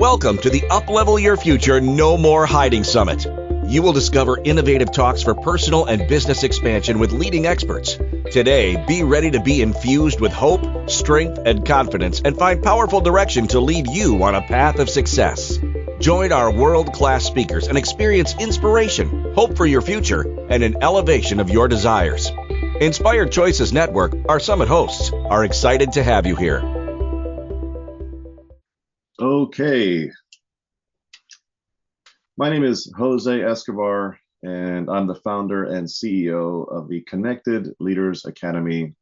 Welcome to the UpLevel Your Future No More Hiding Summit. You will discover innovative talks for personal and business expansion with leading experts. Today, be ready to be infused with hope, strength, and confidence and find powerful direction to lead you on a path of success. Join our world-class speakers and experience inspiration, hope for your future, and an elevation of your desires. Inspired Choices Network, our summit hosts, are excited to have you here. Okay, my name is Jose Escobar, and I'm the founder and CEO of the Connected Leaders Academy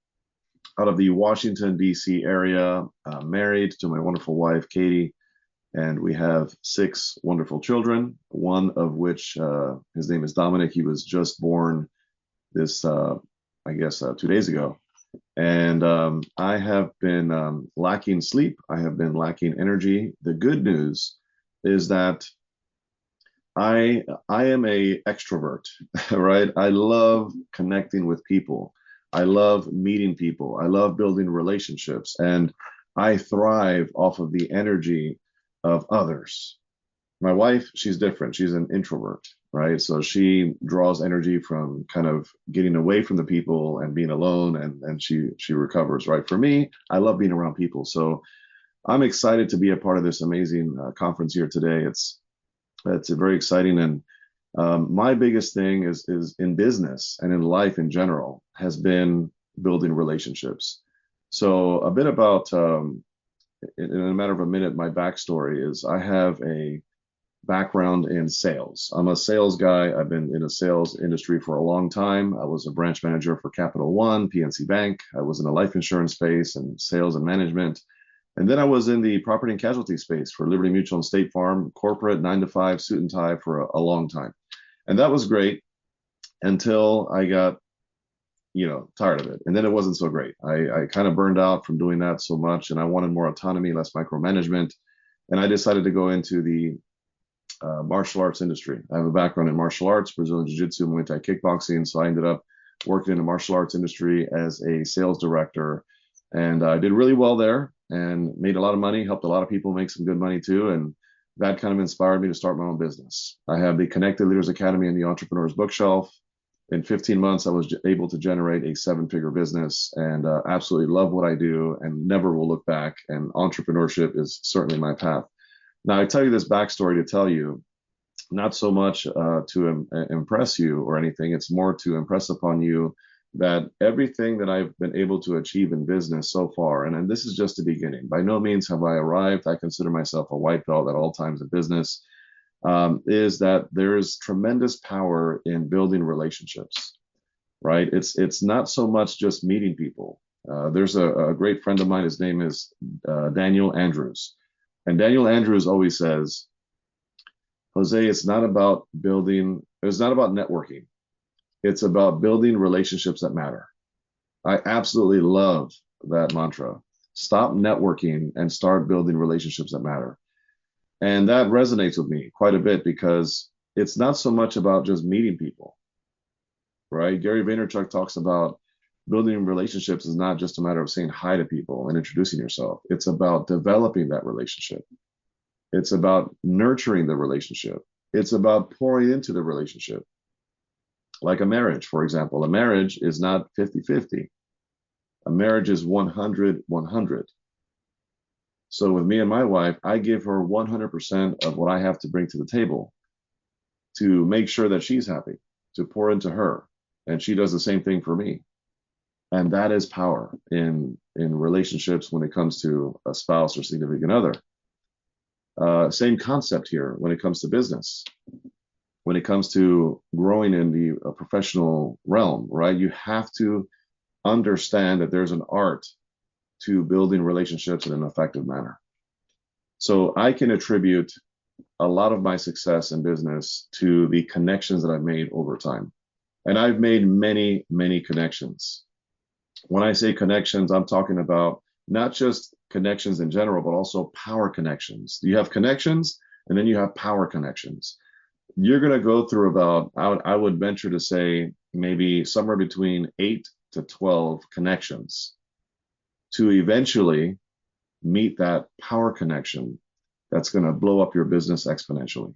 out of the Washington, D.C. area. I'm married to my wonderful wife, Katie, and we have 6 wonderful children, one of which, his name is Dominic. He was just born this, 2 days ago. And I have been lacking sleep. I have been lacking energy. The good news is that I am a extrovert, right? I love connecting with people. I love meeting people. I love building relationships, and I thrive off of the energy of others. My wife, she's different. She's an introvert, right? So she draws energy from kind of getting away from the people and being alone, and she recovers, right? For me, I love being around people. So I'm excited to be a part of this amazing conference here today. It's very exciting, and my biggest thing is in business and in life in general has been building relationships. So a bit about, in a matter of a minute, my backstory is I have a background in sales. I'm a sales guy. I've been in the sales industry for a long time. I was a branch manager for Capital One, PNC Bank. I was in the life insurance space and sales and management. And then I was in the property and casualty space for Liberty Mutual and State Farm, corporate 9-to-5, suit and tie for a long time. And that was great until I got, tired of it. And then it wasn't so great. I kind of burned out from doing that so much, and I wanted more autonomy, less micromanagement. And I decided to go into the martial arts industry. I have a background in martial arts, Brazilian Jiu-Jitsu, Muay Thai kickboxing. So I ended up working in the martial arts industry as a sales director, and I did really well there and made a lot of money, helped a lot of people make some good money too. And that kind of inspired me to start my own business. I have the Connected Leaders Academy and the Entrepreneur's Bookshelf. In 15 months, I was able to generate a 7-figure business, and absolutely love what I do and never will look back. And entrepreneurship is certainly my path. Now, I tell you this backstory to tell you, not so much to impress you or anything. It's more to impress upon you that everything that I've been able to achieve in business so far, and this is just the beginning. By no means have I arrived. I consider myself a white belt at all times in business, is that there is tremendous power in building relationships, right? It's not so much just meeting people. There's a great friend of mine. His name is Daniel Andrews. And Daniel Andrews always says, Jose, it's not about networking. It's about building relationships that matter. I absolutely love that mantra. Stop networking and start building relationships that matter. And that resonates with me quite a bit because it's not so much about just meeting people, right? Gary Vaynerchuk talks about building relationships is not just a matter of saying hi to people and introducing yourself. It's about developing that relationship. It's about nurturing the relationship. It's about pouring into the relationship. Like a marriage, for example. A marriage is not 50-50. A marriage is 100-100. So with me and my wife, I give her 100% of what I have to bring to the table to make sure that she's happy, to pour into her. And she does the same thing for me. And that is power in relationships when it comes to a spouse or significant other. Same concept here when it comes to business. When it comes to growing in the professional realm, right? You have to understand that there's an art to building relationships in an effective manner. So I can attribute a lot of my success in business to the connections that I've made over time. And I've made many, many connections. When I say connections, I'm talking about not just connections in general, but also power connections. You have connections, and then you have power connections. You're going to go through about, I would venture to say, maybe somewhere between 8 to 12 connections to eventually meet that power connection that's going to blow up your business exponentially.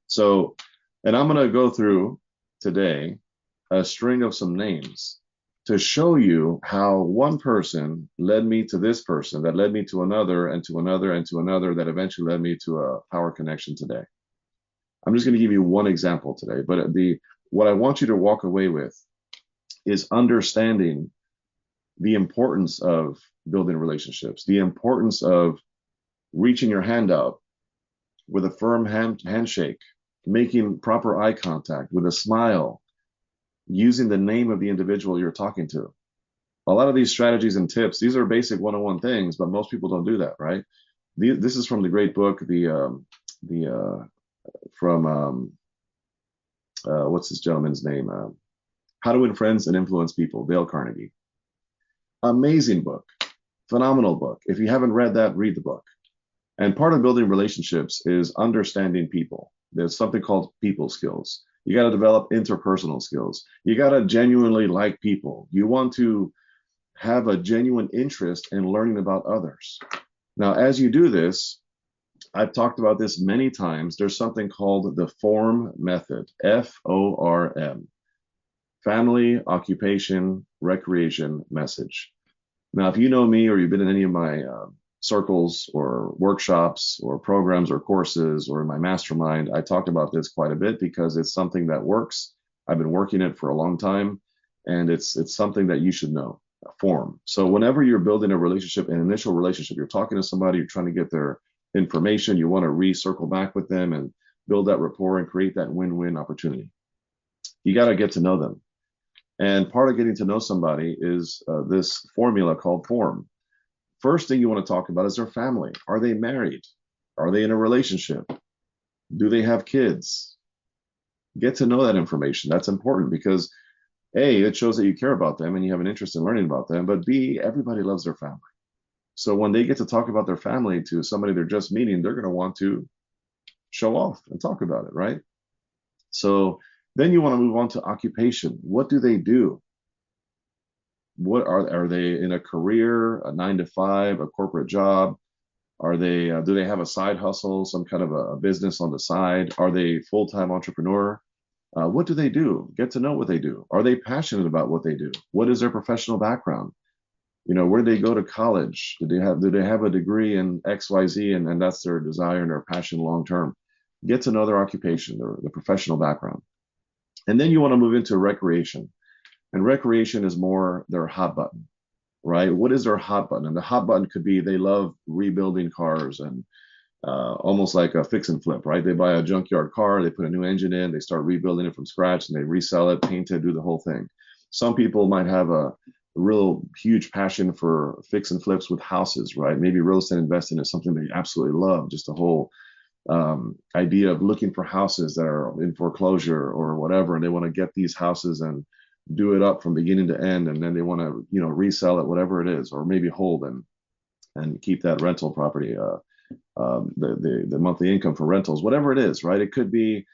So, and I'm going to go through today a string of some names to show you how one person led me to this person, that led me to another, and to another, and to another, that eventually led me to a power connection today. I'm just going to give you one example today, but what I want you to walk away with is understanding the importance of building relationships, the importance of reaching your hand out with a firm handshake, making proper eye contact with a smile, using the name of the individual you're talking to. A lot of these strategies and tips, these are basic one-on-one things, but most people don't do that, right? This is from the great book, what's this gentleman's name? How to Win Friends and Influence People, Dale Carnegie. Amazing book, phenomenal book. If you haven't read that, read the book. And part of building relationships is understanding people. There's something called people skills. You got to develop interpersonal skills. You got to genuinely like people. You want to have a genuine interest in learning about others. Now, as you do this, I've talked about this many times. There's something called the FORM method, FORM. Family, occupation, recreation, message. Now, if you know me or you've been in any of my circles or workshops or programs or courses or in my mastermind, I talk about this quite a bit because it's something that works. I've been working it for a long time, and it's something that you should know. FORM. So whenever you're building a relationship, an initial relationship, you're talking to somebody, you're trying to get their information, you want to recircle back with them and build that rapport and create that win-win opportunity. You got to get to know them. And part of getting to know somebody is this formula called FORM. First thing you want to talk about is their family. Are they married? Are they in a relationship? Do they have kids? Get to know that information. That's important because A, it shows that you care about them and you have an interest in learning about them, but B, everybody loves their family. So when they get to talk about their family to somebody they're just meeting, they're going to want to show off and talk about it, right? So then you want to move on to occupation. What do they do? What are they in a career, a 9 to 5, a corporate job? Are they do they have a side hustle, some kind of a business on the side? Are they full-time entrepreneur? What do they do? Get to know what they do. Are they passionate about what they do? What is their professional background? You know, where do they go to college? Do they have a degree in XYZ and that's their desire and their passion long term? Get to know their occupation, their professional background. And then you want to move into recreation. And recreation is more their hot button, right? What is their hot button? And the hot button could be they love rebuilding cars and almost like a fix and flip, right? They buy a junkyard car, they put a new engine in, they start rebuilding it from scratch, and they resell it, paint it, do the whole thing. Some people might have a real huge passion for fix and flips with houses, right? Maybe real estate investing is something they absolutely love, just the whole idea of looking for houses that are in foreclosure or whatever, and they want to get these houses and do it up from beginning to end, and then they want to, you know, resell it, whatever it is, or maybe hold and keep that rental property, the monthly income for rentals, whatever it is, right? It could be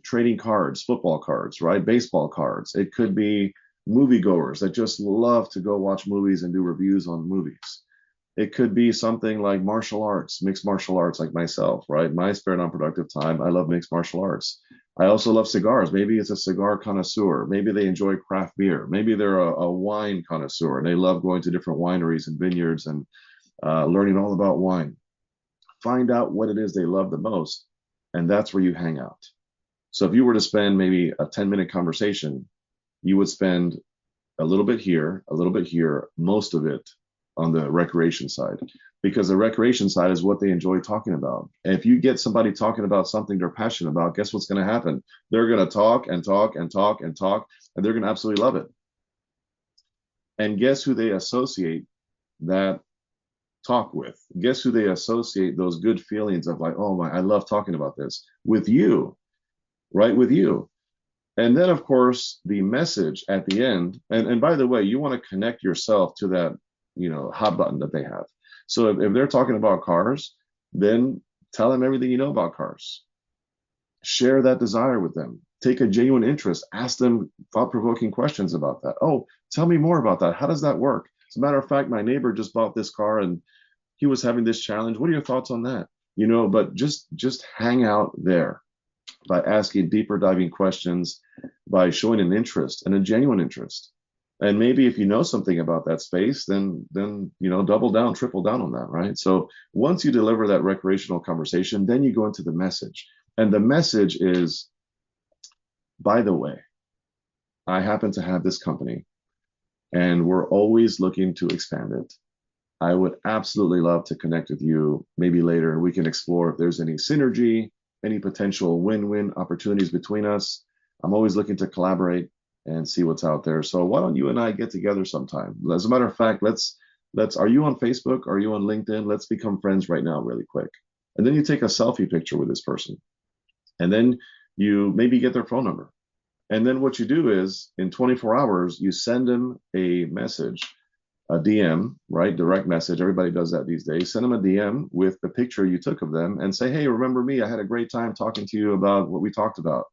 trading cards, football cards, right? Baseball cards. It could be moviegoers that just love to go watch movies and do reviews on movies. It could be something like martial arts, mixed martial arts, like myself, right? My spare non-productive time, I love mixed martial arts. I also love cigars. Maybe it's a cigar connoisseur. Maybe they enjoy craft beer. Maybe they're a wine connoisseur and they love going to different wineries and vineyards and learning all about wine. Find out what it is they love the most, and that's where you hang out. So if you were to spend maybe a 10-minute conversation, you would spend a little bit here, a little bit here, most of it on the recreation side, because the recreation side is what they enjoy talking about. And if you get somebody talking about something they're passionate about, guess what's going to happen? They're going to talk and talk and talk and talk, and they're going to absolutely love it. And guess who they associate that talk with? Guess who they associate those good feelings of, like, oh my, I love talking about this, with you, right? With you. And then, of course, the message at the end, and by the way, you want to connect yourself to that, you know, hot button that they have. So if they're talking about cars, then tell them everything you know about cars. Share that desire with them. Take a genuine interest. Ask them thought-provoking questions about that. Oh, tell me more about that. How does that work? As a matter of fact, my neighbor just bought this car and he was having this challenge. What are your thoughts on that? You know, but just hang out there by asking deeper diving questions, by showing an interest and a genuine interest. And maybe if you know something about that space, then you know, double down, triple down on that, right? So once you deliver that recreational conversation, then you go into the message. And the message is, by the way, I happen to have this company and we're always looking to expand it. I would absolutely love to connect with you maybe later and we can explore if there's any synergy, any potential win-win opportunities between us. I'm always looking to collaborate and see what's out there. So why don't you and I get together sometime? As a matter of fact, let's are you on Facebook? Are you on LinkedIn? Let's become friends right now really quick. And then you take a selfie picture with this person. And then you maybe get their phone number. And then what you do is in 24 hours, you send them a message, a DM, right? Direct message. Everybody does that these days. Send them a DM with the picture you took of them and say, hey, remember me? I had a great time talking to you about what we talked about,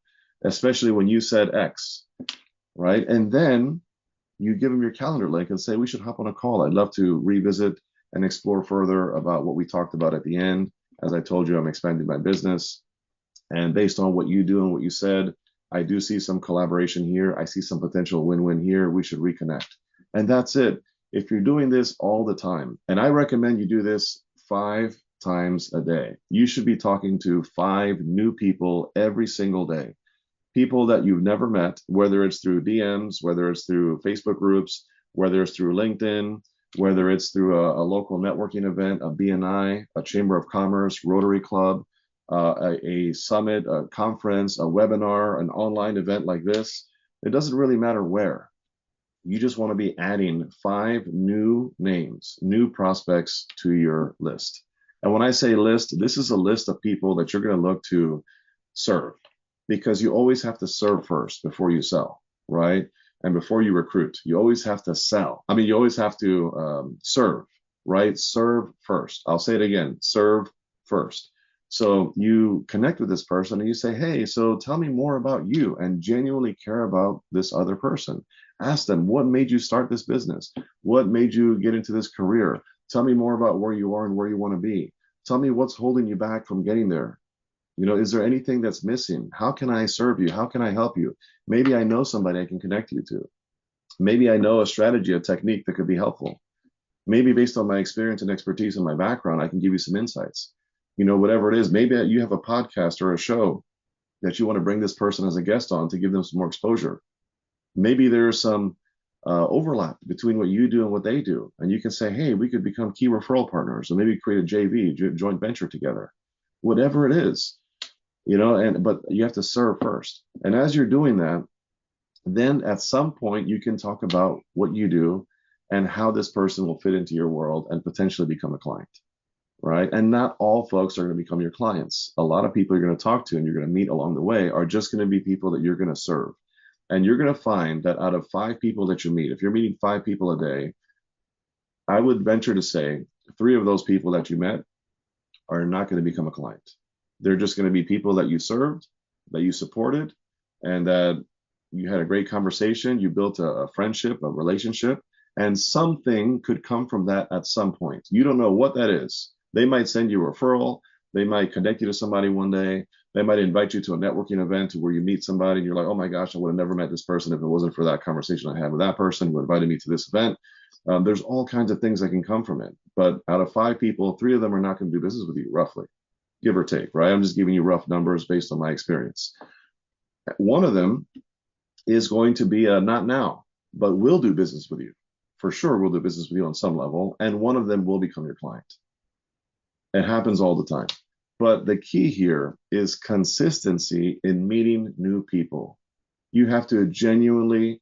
especially when you said X, right? And then you give them your calendar link and say, we should hop on a call. I'd love to revisit and explore further about what we talked about at the end. As I told you, I'm expanding my business. And based on what you do and what you said, I do see some collaboration here. I see some potential win-win here. We should reconnect. And that's it. If you're doing this all the time, and I recommend you do this 5 times a day, you should be talking to 5 new people every single day. People that you've never met, whether it's through DMs, whether it's through Facebook groups, whether it's through LinkedIn, whether it's through a local networking event, a BNI, a Chamber of Commerce, Rotary Club, a summit, a conference, a webinar, an online event like this. It doesn't really matter where. You just want to be adding 5 new names, new prospects to your list. And when I say list, this is a list of people that you're going to look to serve, because you always have to serve first before you sell, right? And before you recruit, you always have to sell. I mean, you always have to serve, right? Serve first. I'll say it again, serve first. So you connect with this person and you say, hey, so tell me more about you, and genuinely care about this other person. Ask them, what made you start this business? What made you get into this career? Tell me more about where you are and where you want to be. Tell me what's holding you back from getting there. You know, is there anything that's missing? How can I serve you? How can I help you? Maybe I know somebody I can connect you to. Maybe I know a strategy, a technique that could be helpful. Maybe based on my experience and expertise and my background, I can give you some insights. You know, whatever it is, maybe you have a podcast or a show that you want to bring this person as a guest on to give them some more exposure. Maybe there's some overlap between what you do and what they do. And you can say, hey, we could become key referral partners, or maybe create a JV, joint venture together. Whatever it is, you know, but you have to serve first. And as you're doing that, then at some point you can talk about what you do and how this person will fit into your world and potentially become a client, right? And not all folks are going to become your clients. A lot of people you're going to talk to and you're going to meet along the way are just going to be people that you're going to serve. And you're going to find that out of 5 people that you meet, if you're meeting 5 people a day, I would venture to say 3 of those people that you met are not going to become a client. They're just going to be people that you served, that you supported, and that you had a great conversation. You built a friendship, a relationship, and something could come from that at some point. You don't know what that is. They might send you a referral. They might connect you to somebody one day. They might invite you to a networking event where you meet somebody and you're like, oh my gosh, I would have never met this person if it wasn't for that conversation I had with that person who invited me to this event. There's all kinds of things that can come from it. But out of 5 people, 3 of them are not going to do business with you, roughly, give or take, right? I'm just giving you rough numbers based on my experience. One of them is going to be not now, but will do business with you. For sure, will do business with you on some level. And one of them will become your client. It happens all the time. But the key here is consistency in meeting new people. You have to genuinely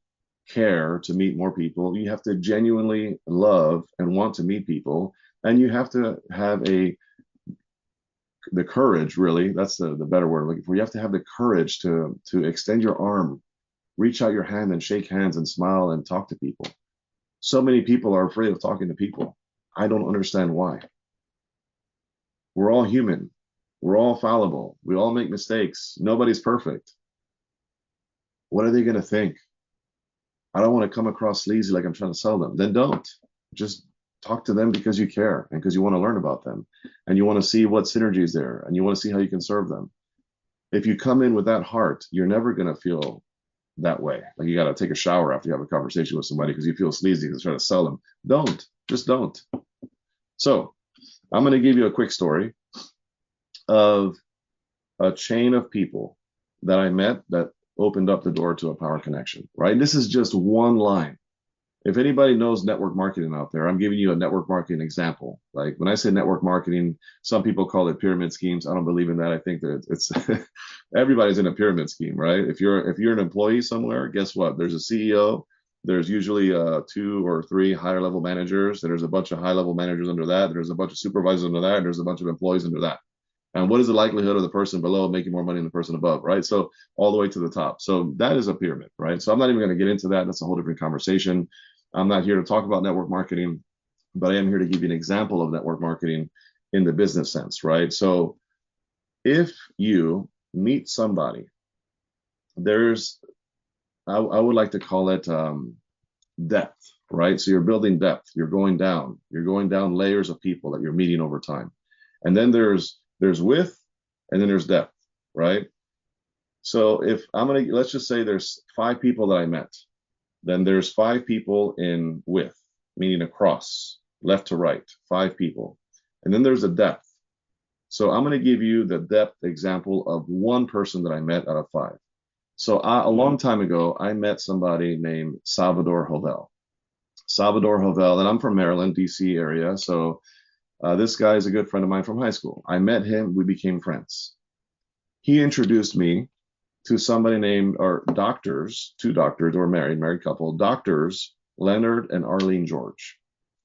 care to meet more people. You have to genuinely love and want to meet people. And you have to have the courage, really, that's the better word I'm looking for. You have to have the courage to extend your arm, reach out your hand and shake hands and smile and talk to people. So many people are afraid of talking to people. I don't understand why. We're all human. We're all fallible. We all make mistakes. Nobody's perfect. What are they going to think? I don't want to come across sleazy like I'm trying to sell them. Then don't. Just Talk to them because you care and because you want to learn about them and you want to see what synergy is there and you want to see how you can serve them. If you come in with that heart, you're never going to feel that way. Like you got to take a shower after you have a conversation with somebody because you feel sleazy to try to sell them. Don't, just don't. So I'm going to give you a quick story of a chain of people that I met that opened up the door to a power connection, right? This is just one line. If anybody knows network marketing out there, I'm giving you a network marketing example. Like when I say network marketing, some people call it pyramid schemes. I don't believe in that. I think that it's everybody's in a pyramid scheme, right? If you're an employee somewhere, guess what? There's a CEO. There's usually 2 or 3 higher level managers. There's a bunch of high level managers under that. There's a bunch of supervisors under that. And there's a bunch of employees under that. And what is the likelihood of the person below making more money than the person above, right? So all the way to the top. So that is a pyramid, right? So I'm not even going to get into that. That's a whole different conversation. I'm not here to talk about network marketing, but I am here to give you an example of network marketing in the business sense, right? So if you meet somebody, I would like to call it depth, right? So you're building depth. You're going down layers of people that you're meeting over time. And then there's width and then there's depth, right? So if let's just say there's 5 people that I met, then there's 5 people in width, meaning across, left to right, 5 people. And then there's a depth. So I'm going to give you the depth example of one person that I met out of 5. So a long time ago, I met somebody named Salvador Jovel. Salvador Jovel, and I'm from Maryland, DC area. So this guy is a good friend of mine from high school. I met him, we became friends. He introduced me to somebody named, or doctors, 2 doctors who were married couple, doctors Leonard and Arlene George.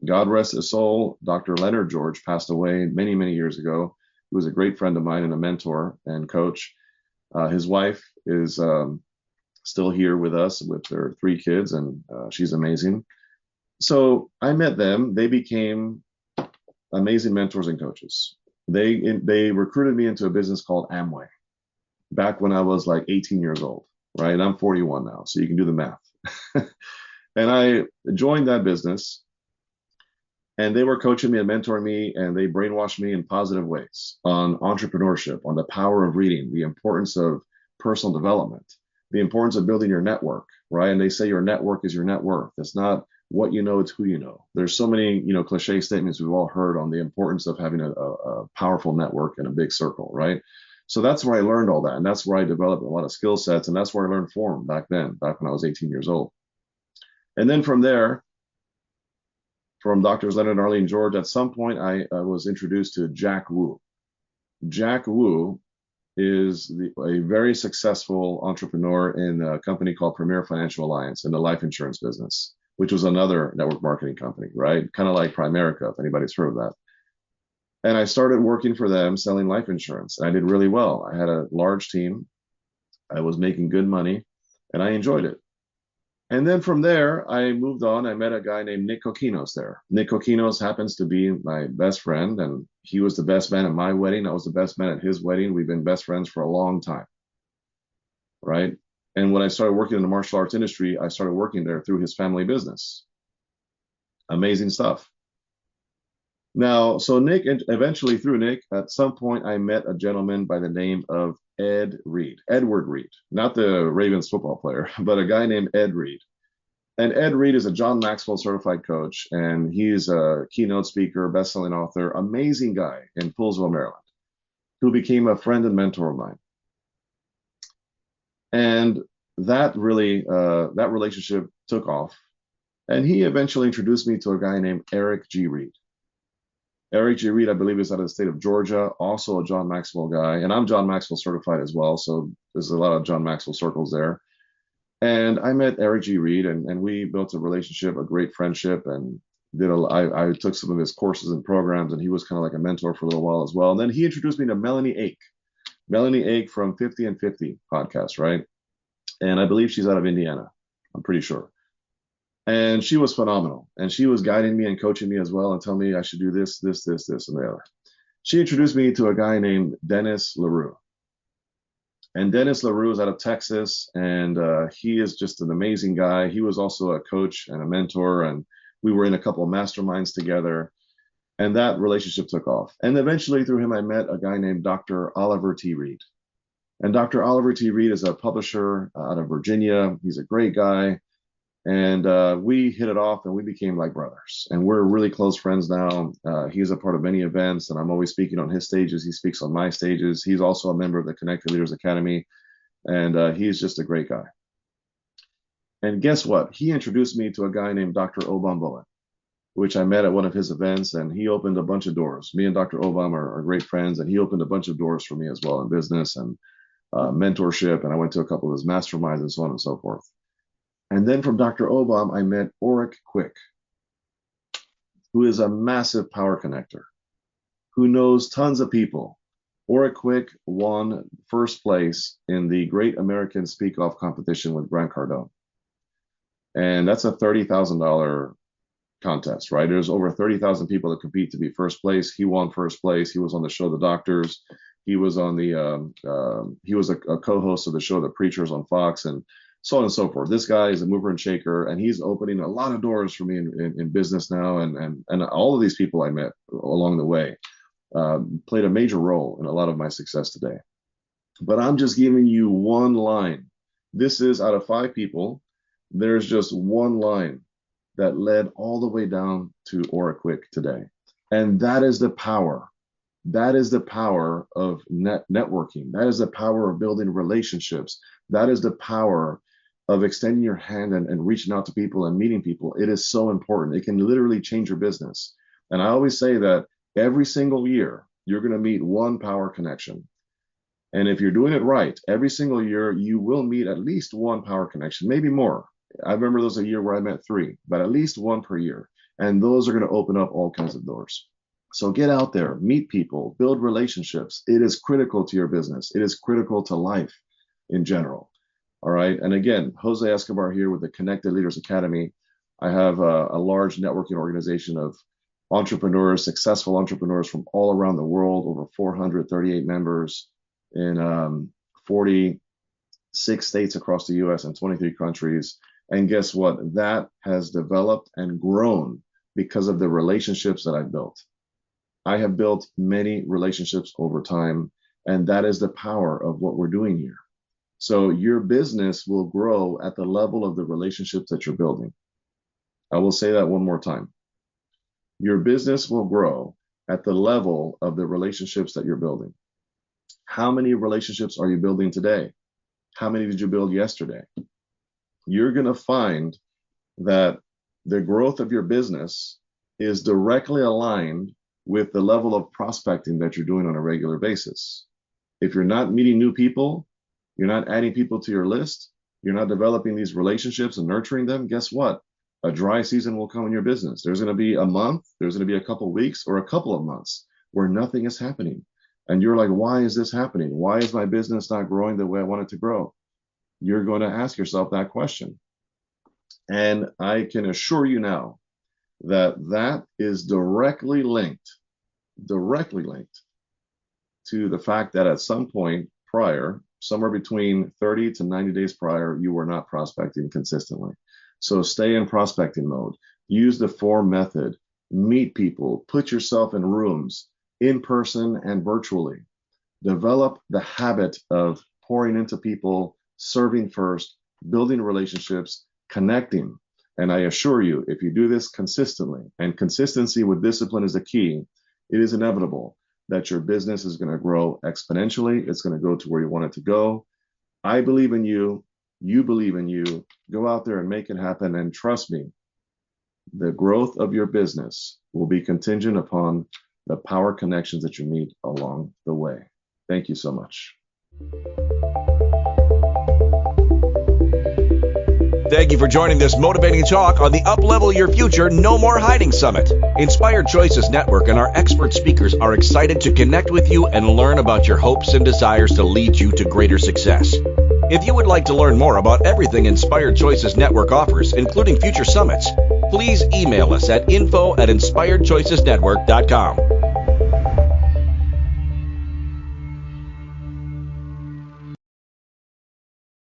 God rest his soul. Dr. Leonard George passed away many, many years ago. He was a great friend of mine and a mentor and coach. His wife is still here with us with their 3 kids, and she's amazing. So I met them. They became amazing mentors and coaches. They recruited me into a business called Amway back when I was like 18 years old, right? And I'm 41 now, so you can do the math. And I joined that business, and they were coaching me and mentoring me, and they brainwashed me in positive ways on entrepreneurship, on the power of reading, the importance of personal development, the importance of building your network, right? And they say your network is your net worth. It's not what you know, it's who you know. There's so many, cliche statements we've all heard on the importance of having a powerful network and a big circle, right? So that's where I learned all that. And that's where I developed a lot of skill sets. And that's where I learned form back when I was 18 years old. And then from there, from Drs. Leonard and Arlene George, at some point I was introduced to Jack Wu. Jack Wu is a very successful entrepreneur in a company called Premier Financial Alliance in the life insurance business, which was another network marketing company, right? Kind of like Primerica, if anybody's heard of that. And I started working for them selling life insurance. And I did really well. I had a large team. I was making good money and I enjoyed it. And then from there, I moved on. I met a guy named Nick Coquinos there. Nick Coquinos happens to be my best friend, and he was the best man at my wedding. I was the best man at his wedding. We've been best friends for a long time, right? And when I started working in the martial arts industry, I started working there through his family business. Amazing stuff. Now, so Nick, eventually through Nick, at some point, I met a gentleman by the name of Edward Reed, not the Ravens football player, but a guy named Ed Reed. And Ed Reed is a John Maxwell certified coach, and he's a keynote speaker, best-selling author, amazing guy in Poolsville, Maryland, who became a friend and mentor of mine. And that relationship took off. And he eventually introduced me to a guy named Eric G. Reed. Eric G. Reed, I believe, is out of the state of Georgia, also a John Maxwell guy. And I'm John Maxwell certified as well. So there's a lot of John Maxwell circles there. And I met Eric G. Reed, and we built a relationship, a great friendship, and I took some of his courses and programs, and he was kind of like a mentor for a little while as well. And then he introduced me to Melanie Ake from 50 and 50 podcast, right? And I believe she's out of Indiana, I'm pretty sure. And she was phenomenal. And she was guiding me and coaching me as well and telling me I should do this, and the other. She introduced me to a guy named Dennis LaRue. And Dennis LaRue is out of Texas, and he is just an amazing guy. He was also a coach and a mentor, and We were in a couple of masterminds together, and that relationship took off. And eventually, through him, I met a guy named Dr. Oliver T. Reed. And Dr. Oliver T. Reed is a publisher out of Virginia. He's a great guy. And we hit it off and we became like brothers. And we're really close friends now. He's a part of many events, and I'm always speaking on his stages. He speaks on my stages. He's also a member of the Connected Leaders Academy. And he's just a great guy. And guess what? He introduced me to a guy named Dr. Obam Bowen, which I met at one of his events, and he opened a bunch of doors. Me and Dr. Obam are great friends, and he opened a bunch of doors for me as well in business and mentorship. And I went to a couple of his masterminds and so on and so forth. And then from Dr. Obam, I met Ulrich Quick, who is a massive power connector, who knows tons of people. Ulrich Quick won first place in the Great American Speak Off competition with Grant Cardone. And that's a $30,000 contest, right? There's over 30,000 people that compete to be first place. He won first place. He was on the show The Doctors. He was on he was a co-host of the show The Preachers on Fox, and so on and so forth. This guy is a mover and shaker, and he's opening a lot of doors for me in business now. And all of these people I met along the way played a major role in a lot of my success today. But I'm just giving you one line. This is out of 5 people. There's just one line that led all the way down to Ulrich Quick today. And that is the power. That is the power of networking. That is the power of building relationships. That is the power of extending your hand and reaching out to people and meeting people. It is so important. It can literally change your business. And I always say that every single year, you're going to meet one power connection. And if you're doing it right, every single year, you will meet at least one power connection, maybe more. I remember there was a year where I met 3, but at least 1 per year. And those are going to open up all kinds of doors. So get out there, meet people, build relationships. It is critical to your business. It is critical to life in general. All right. And again, Jose Escobar here with the Connected Leaders Academy. I have a large networking organization of entrepreneurs, successful entrepreneurs from all around the world, over 438 members in 46 states across the US and 23 countries. And guess what? That has developed and grown because of the relationships that I've built. I have built many relationships over time, and that is the power of what we're doing here. So your business will grow at the level of the relationships that you're building. I will say that one more time. Your business will grow at the level of the relationships that you're building. How many relationships are you building today? How many did you build yesterday? You're going to find that the growth of your business is directly aligned with the level of prospecting that you're doing on a regular basis. If you're not meeting new people, you're not adding people to your list, you're not developing these relationships and nurturing them, guess what? A dry season will come in your business. There's going to be a month, there's going to be a couple of weeks or a couple of months where nothing is happening. And you're like, why is this happening? Why is my business not growing the way I want it to grow? You're going to ask yourself that question. And I can assure you now that that is directly linked to the fact that at some point prior, somewhere between 30 to 90 days prior, you were not prospecting consistently. So stay in prospecting mode. Use the 4 method. Meet people. Put yourself in rooms, in person and virtually. Develop the habit of pouring into people, serving first, building relationships, connecting. And I assure you, if you do this consistently, and consistency with discipline is the key, it is inevitable that your business is going to grow exponentially. It's going to go to where you want it to go. I believe in you. You believe in you. Go out there and make it happen. And trust me, the growth of your business will be contingent upon the power connections that you meet along the way. Thank you so much. Thank you for joining this motivating talk on the UpLevel Your Future No More Hiding Summit. Inspired Choices Network and our expert speakers are excited to connect with you and learn about your hopes and desires to lead you to greater success. If you would like to learn more about everything Inspired Choices Network offers, including future summits, please email us at info@inspiredchoicesnetwork.com.